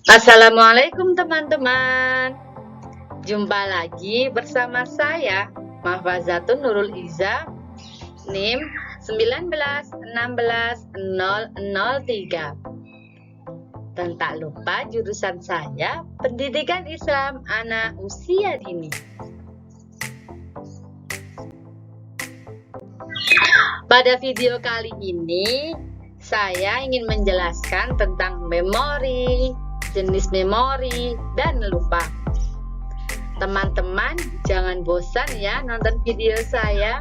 Assalamualaikum teman-teman. Jumpa lagi bersama saya Mahfazatun Nurul Iza, NIM 1916003. Dan tak lupa jurusan saya Pendidikan Islam Anak Usia Dini. Pada video kali ini saya ingin menjelaskan tentang memori, jenis memori, dan lupa. Teman-teman jangan bosan ya nonton video saya.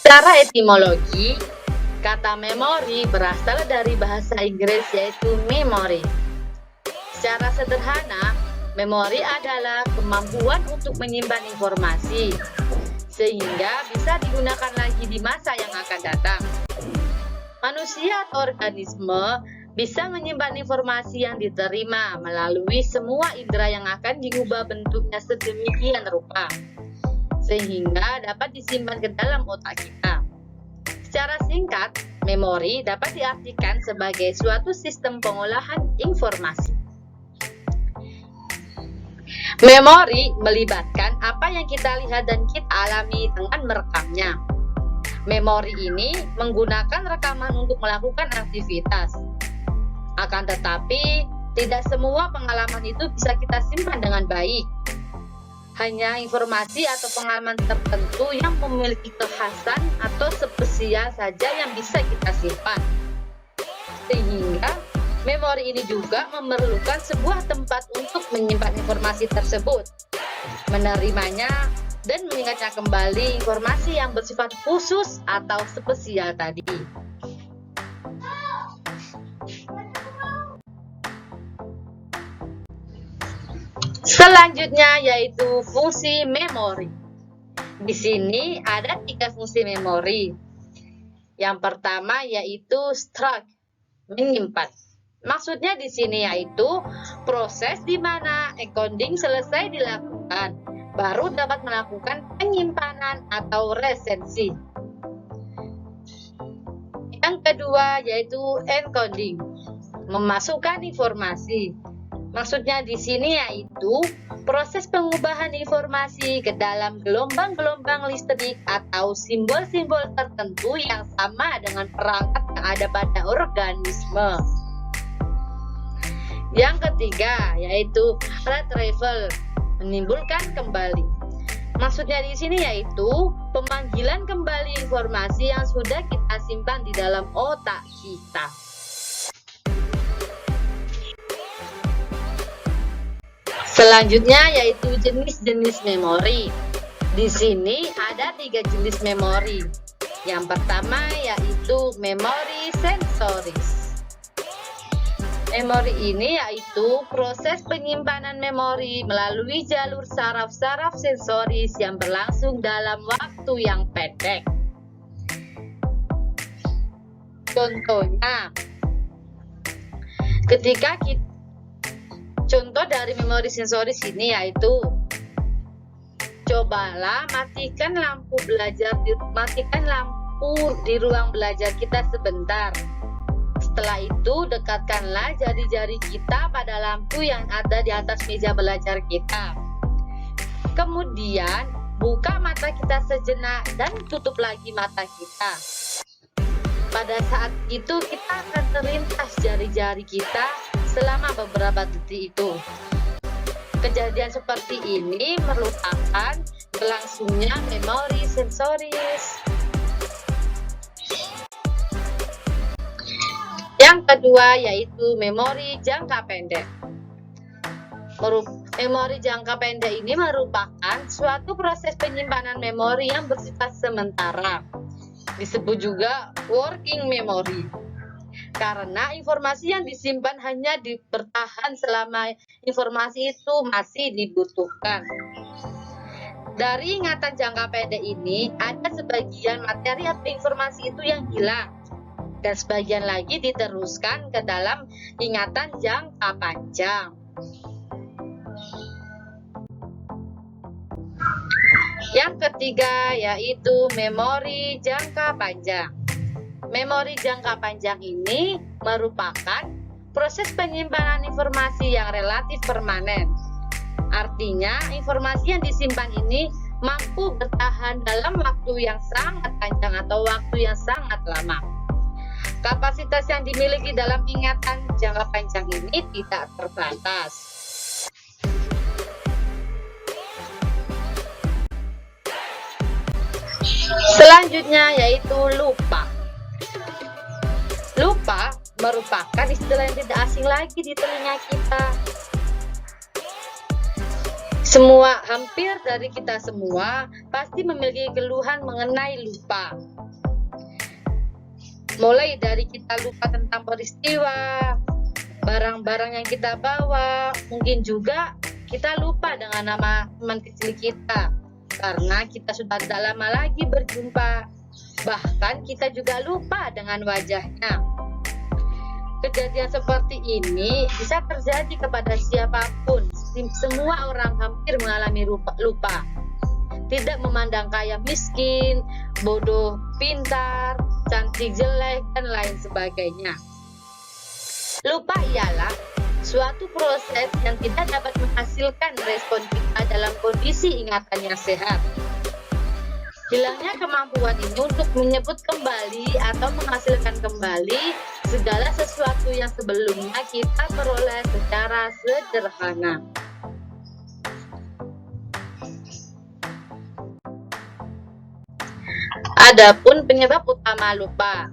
Secara etimologi, kata memori berasal dari bahasa Inggris yaitu memory. Secara sederhana, memori adalah kemampuan untuk menyimpan informasi sehingga bisa digunakan lagi di masa yang akan datang. Manusia atau organisme bisa menyimpan informasi yang diterima melalui semua indera yang akan diubah bentuknya sedemikian rupa sehingga dapat disimpan ke dalam otak kita. Secara singkat, memori dapat diartikan sebagai suatu sistem pengolahan informasi. Memori melibatkan apa yang kita lihat dan kita alami dengan merekamnya. Memori ini menggunakan rekaman untuk melakukan aktivitas. Akan tetapi, tidak semua pengalaman itu bisa kita simpan dengan baik. Hanya informasi atau pengalaman tertentu yang memiliki kekhasan atau spesial saja yang bisa kita simpan. Sehingga memori ini juga memerlukan sebuah tempat untuk menyimpan informasi tersebut, menerimanya, dan mengingatnya kembali informasi yang bersifat khusus atau spesial tadi. Selanjutnya yaitu fungsi memori. Di sini ada 3 fungsi memori. Yang pertama yaitu store, menyimpan. Maksudnya di sini yaitu proses di mana encoding selesai dilakukan, baru dapat melakukan penyimpanan atau resensi. Yang kedua yaitu encoding, memasukkan informasi. Maksudnya di sini yaitu proses pengubahan informasi ke dalam gelombang-gelombang listrik atau simbol-simbol tertentu yang sama dengan perangkat yang ada pada organisme. Yang ketiga yaitu retrieval, menimbulkan kembali. Maksudnya di sini yaitu pemanggilan kembali informasi yang sudah kita simpan di dalam otak kita. Selanjutnya yaitu jenis-jenis memori. Di sini ada 3 jenis memori. Yang pertama yaitu memori sensoris. Memori ini yaitu proses penyimpanan memori melalui jalur saraf-saraf sensoris yang berlangsung dalam waktu yang pendek. Contohnya, contoh dari memori sensoris ini yaitu cobalah matikan lampu di ruang belajar kita sebentar. Setelah itu, dekatkanlah jari-jari kita pada lampu yang ada di atas meja belajar kita. Kemudian, buka mata kita sejenak dan tutup lagi mata kita. Pada saat itu, kita akan terlintas jari-jari kita selama beberapa detik itu. Kejadian seperti ini merupakan berlangsungnya memori sensoris. Yang kedua yaitu memori jangka pendek. Memori jangka pendek ini merupakan suatu proses penyimpanan memori yang bersifat sementara. Disebut juga working memory. Karena informasi yang disimpan hanya bertahan selama informasi itu masih dibutuhkan. Dari ingatan jangka pendek ini, ada sebagian materi atau informasi itu yang hilang, dan sebagian lagi diteruskan ke dalam ingatan jangka panjang. Yang ketiga yaitu memori jangka panjang. Memori jangka panjang ini merupakan proses penyimpanan informasi yang relatif permanen. Artinya, informasi yang disimpan ini mampu bertahan dalam waktu yang sangat panjang atau waktu yang sangat lama. Kapasitas yang dimiliki dalam ingatan jangka panjang ini tidak terbatas. Selanjutnya yaitu lupa. Lupa merupakan istilah yang tidak asing lagi di telinga kita. Hampir dari kita semua pasti memiliki keluhan mengenai lupa. Mulai dari kita lupa tentang peristiwa, barang-barang yang kita bawa, mungkin juga kita lupa dengan nama teman kecil kita karena kita sudah tidak lama lagi berjumpa. Bahkan kita juga lupa dengan wajahnya. Kejadian seperti ini bisa terjadi kepada siapapun. Semua orang hampir mengalami lupa. Tidak memandang kaya miskin, bodoh pintar, cantik jelek, dan lain sebagainya. Lupa ialah suatu proses yang tidak dapat menghasilkan respon kita dalam kondisi ingatan yang sehat. Hilangnya kemampuan ini untuk menyebut kembali atau menghasilkan kembali segala sesuatu yang sebelumnya kita peroleh secara sederhana. Adapun penyebab utama lupa.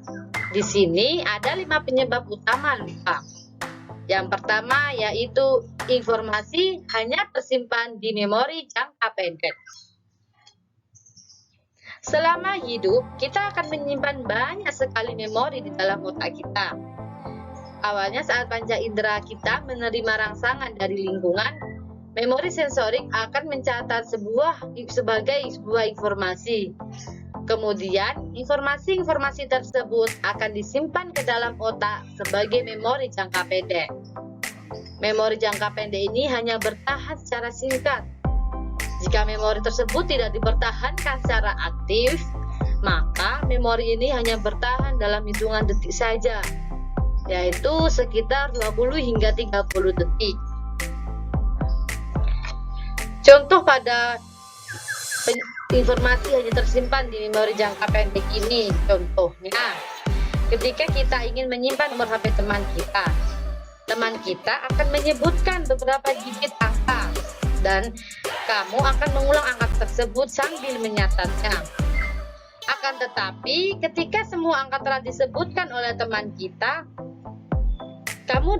Di sini ada 5 penyebab utama lupa. Yang pertama yaitu informasi hanya tersimpan di memori jangka pendek. Selama hidup, kita akan menyimpan banyak sekali memori di dalam otak kita. Awalnya saat panca indera kita menerima rangsangan dari lingkungan, memori sensorik akan mencatat sebagai sebuah informasi. Kemudian, informasi-informasi tersebut akan disimpan ke dalam otak sebagai memori jangka pendek. Memori jangka pendek ini hanya bertahan secara singkat. Jika memori tersebut tidak dipertahankan secara aktif, maka memori ini hanya bertahan dalam hitungan detik saja, yaitu sekitar 20 hingga 30 detik. Contoh pada informasi hanya tersimpan di memori jangka pendek ini, contohnya ketika kita ingin menyimpan nomor HP teman kita akan menyebutkan beberapa digit angka dan kamu akan mengulang angka tersebut sambil menyatatnya. Akan tetapi ketika semua angka telah disebutkan oleh teman kita, kamu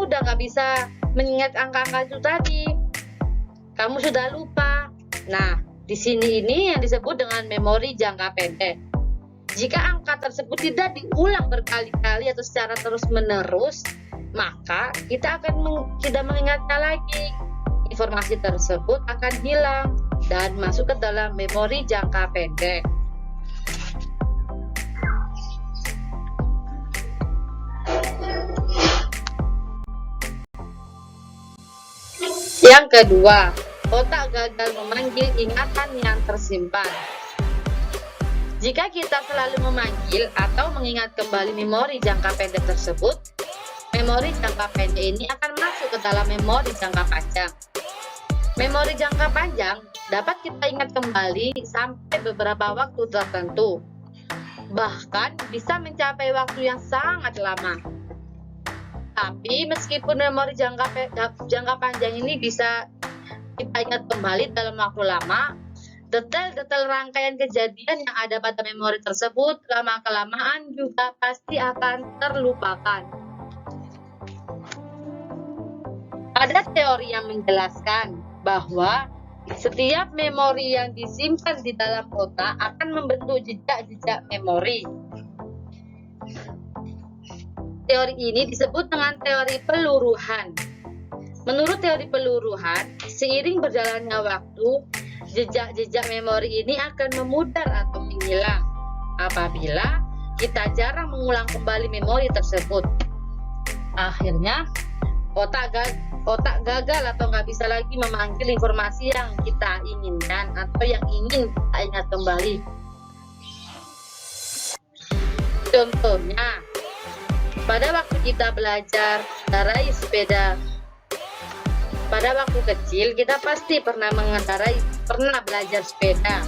udah nggak bisa mengingat angka-angka itu tadi. Kamu sudah lupa. Nah, di sini ini yang disebut dengan memori jangka pendek. Jika angka tersebut tidak diulang berkali-kali atau secara terus-menerus, maka kita akan tidak mengingatnya lagi. Informasi tersebut akan hilang dan masuk ke dalam memori jangka pendek. Yang kedua, otak gagal memanggil ingatan yang tersimpan. Jika kita selalu memanggil atau mengingat kembali memori jangka pendek tersebut, memori jangka pendek ini akan masuk ke dalam memori jangka panjang. Memori jangka panjang dapat kita ingat kembali sampai beberapa waktu tertentu, bahkan bisa mencapai waktu yang sangat lama. Tapi meskipun memori jangka panjang ini bisa kita ingat kembali dalam waktu lama, detail-detail rangkaian kejadian yang ada pada memori tersebut lama-kelamaan juga pasti akan terlupakan. Ada teori yang menjelaskan bahwa setiap memori yang disimpan di dalam otak akan membentuk jejak-jejak memori. Teori ini disebut dengan teori peluruhan. Menurut teori peluruhan, seiring berjalannya waktu, jejak-jejak memori ini akan memudar atau menghilang apabila kita jarang mengulang kembali memori tersebut. Akhirnya, otak gagal atau nggak bisa lagi memanggil informasi yang kita inginkan atau yang ingin kita ingat kembali. Contohnya, pada waktu kita belajar mengendarai sepeda, pada waktu kecil kita pasti pernah belajar sepeda.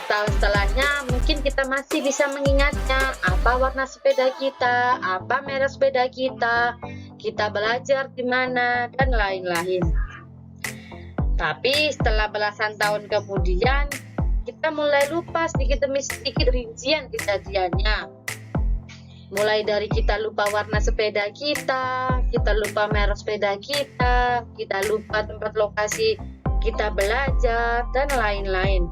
Tahun setelahnya mungkin kita masih bisa mengingatnya apa warna sepeda kita, apa merek sepeda kita belajar di mana, dan lain-lain. Tapi setelah belasan tahun kemudian, kita mulai lupa sedikit demi sedikit rincian kejadiannya. Mulai dari kita lupa warna sepeda kita lupa merek sepeda kita lupa tempat lokasi kita belajar, dan lain-lain.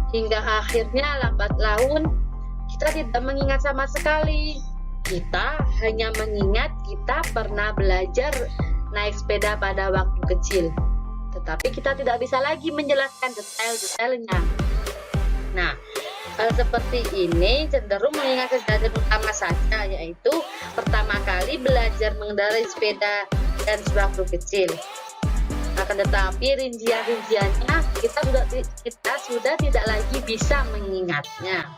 Hingga akhirnya lambat laun kita tidak mengingat sama sekali. Kita hanya mengingat kita pernah belajar naik sepeda pada waktu kecil, tetapi kita tidak bisa lagi menjelaskan detail-detailnya. Nah, hal seperti ini cenderung mengingat kejadian utama saja, yaitu pertama kali belajar mengendarai sepeda dan sewaktu kecil. Akan tetapi rincian-rinciannya kita sudah tidak lagi bisa mengingatnya.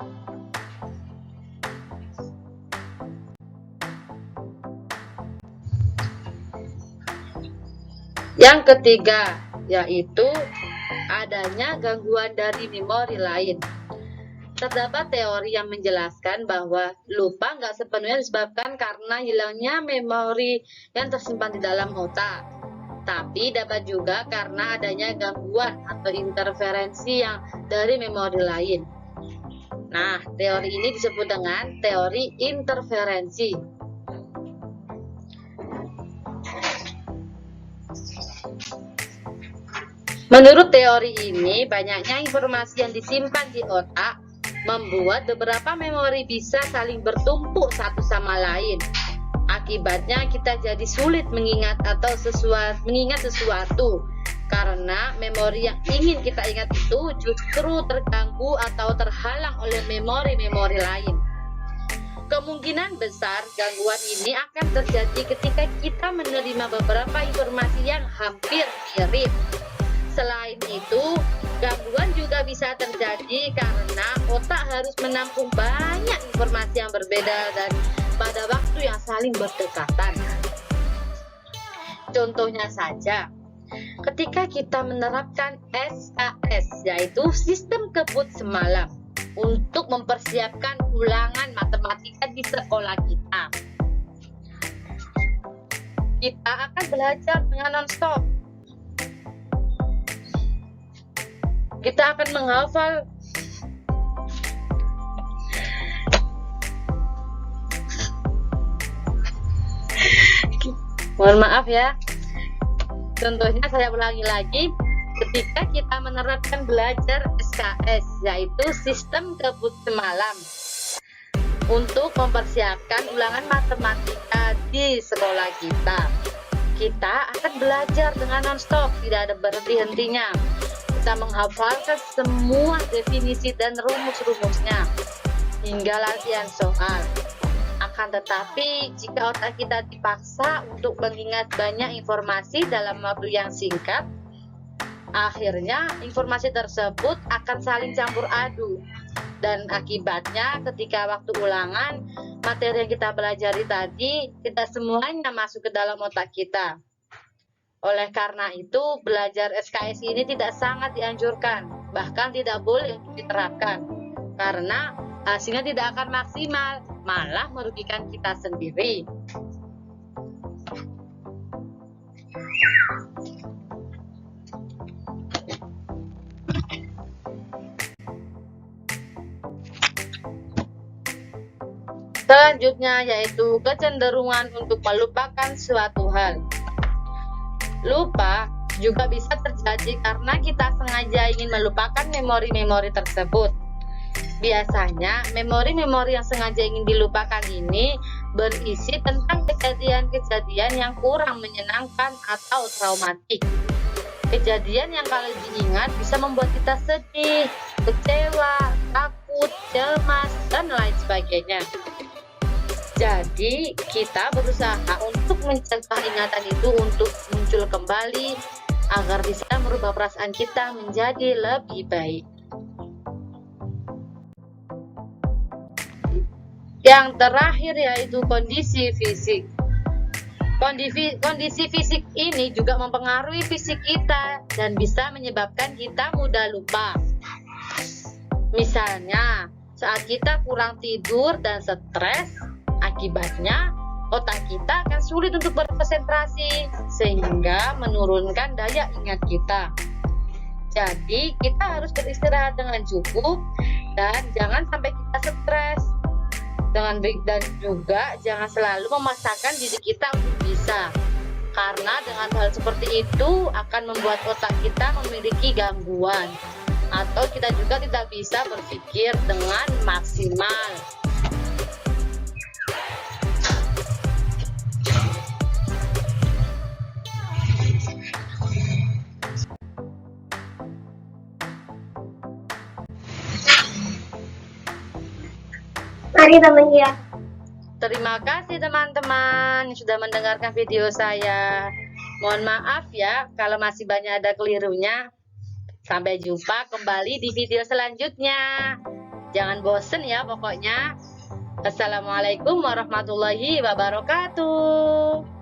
Yang ketiga, yaitu adanya gangguan dari memori lain. Terdapat teori yang menjelaskan bahwa lupa nggak sepenuhnya disebabkan karena hilangnya memori yang tersimpan di dalam otak, tapi dapat juga karena adanya gangguan atau interferensi yang dari memori lain. Nah, teori ini disebut dengan teori interferensi. Menurut teori ini, banyaknya informasi yang disimpan di otak membuat beberapa memori bisa saling bertumpuk satu sama lain. Akibatnya kita jadi sulit mengingat sesuatu karena memori yang ingin kita ingat itu justru terganggu atau terhalang oleh memori-memori lain. Kemungkinan besar gangguan ini akan terjadi ketika kita menerima beberapa informasi yang hampir mirip. Selain itu, gangguan juga bisa terjadi karena otak harus menampung banyak informasi yang berbeda dan pada waktu yang saling berdekatan. Contohnya saja, ketika kita menerapkan SKS, yaitu sistem kebut semalam, untuk mempersiapkan ulangan matematika di sekolah kita. Kita akan belajar dengan non-stop. Kita akan menghafal mohon maaf ya. Contohnya saya ulangi lagi, ketika kita menerapkan belajar SKS, yaitu sistem kebut semalam, untuk mempersiapkan ulangan matematika di sekolah kita akan belajar dengan non-stop, tidak ada berhenti-hentinya. Kita menghafalkan semua definisi dan rumus-rumusnya hingga latihan soal. Akan tetapi, jika otak kita dipaksa untuk mengingat banyak informasi dalam waktu yang singkat, akhirnya informasi tersebut akan saling campur aduk. Dan akibatnya ketika waktu ulangan, materi yang kita pelajari tadi tidak semuanya masuk ke dalam otak kita. Oleh karena itu, belajar SKS ini tidak sangat dianjurkan, bahkan tidak boleh diterapkan, karena hasilnya tidak akan maksimal, malah merugikan kita sendiri. Selanjutnya yaitu kecenderungan untuk melupakan suatu hal. Lupa juga bisa terjadi karena kita sengaja ingin melupakan memori-memori tersebut. Biasanya, memori-memori yang sengaja ingin dilupakan ini berisi tentang kejadian-kejadian yang kurang menyenangkan atau traumatik. Kejadian yang kalau diingat bisa membuat kita sedih, kecewa, takut, cemas, dan lain sebagainya. Jadi, kita berusaha untuk mencegah ingatan itu untuk muncul kembali agar bisa merubah perasaan kita menjadi lebih baik. Yang terakhir yaitu kondisi fisik. Kondisi fisik ini juga mempengaruhi fisik kita dan bisa menyebabkan kita mudah lupa. Misalnya, saat kita kurang tidur dan stres, akibatnya otak kita akan sulit untuk berkonsentrasi sehingga menurunkan daya ingat kita. Jadi, kita harus beristirahat dengan cukup dan jangan sampai kita stres. Dan juga jangan selalu memaksakan diri kita untuk bisa, karena dengan hal seperti itu akan membuat otak kita memiliki gangguan atau kita juga tidak bisa berpikir dengan maksimal. Mari teman-teman. Terima kasih teman-teman yang sudah mendengarkan video saya. Mohon maaf ya kalau masih banyak ada kelirunya. Sampai jumpa kembali di video selanjutnya. Jangan bosen ya pokoknya. Assalamualaikum warahmatullahi wabarakatuh.